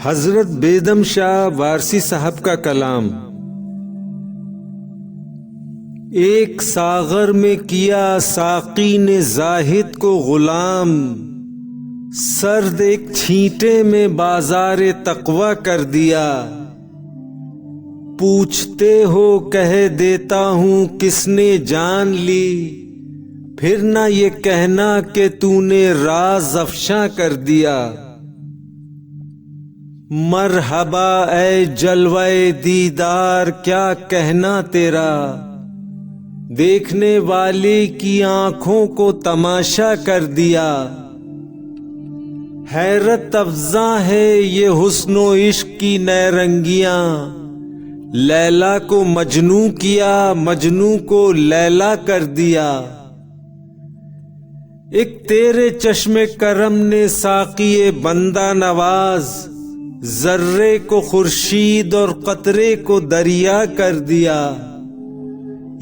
हजरत बेदम शाह वारसी साहब का कलाम। एक सागर में किया साकी ने जाहिद को गुलाम, सर्द एक छींटे में बाजारे तकवा कर दिया। पूछते हो कह देता हूं किसने जान ली, फिर ना ये कहना कि तूने राज अफशा कर दिया। मरहबा ऐ जलवाए दीदार क्या कहना तेरा, देखने वाली की आंखों को तमाशा कर दिया। हैरत अफजा है ये हुस्नो इश्क की नैरंगियां, लैला को मजनू किया मजनू को लैला कर दिया। एक तेरे चश्मे करम ने साक़िए बंदा नवाज, जर्रे को खुर्शीद और कतरे को दरिया कर दिया।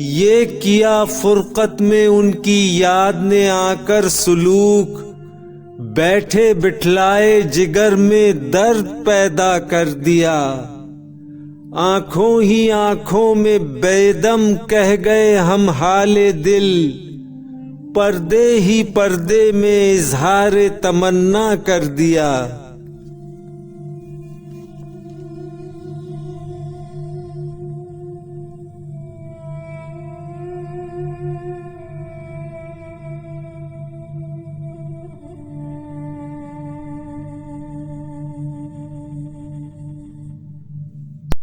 ये किया फुरकत में उनकी याद ने आकर सुलूक, बैठे बिठलाए जिगर में दर्द पैदा कर दिया। आंखों ही आंखों में बेदम कह गए हम हाले दिल, पर्दे ही पर्दे में इजहार तमन्ना कर दिया।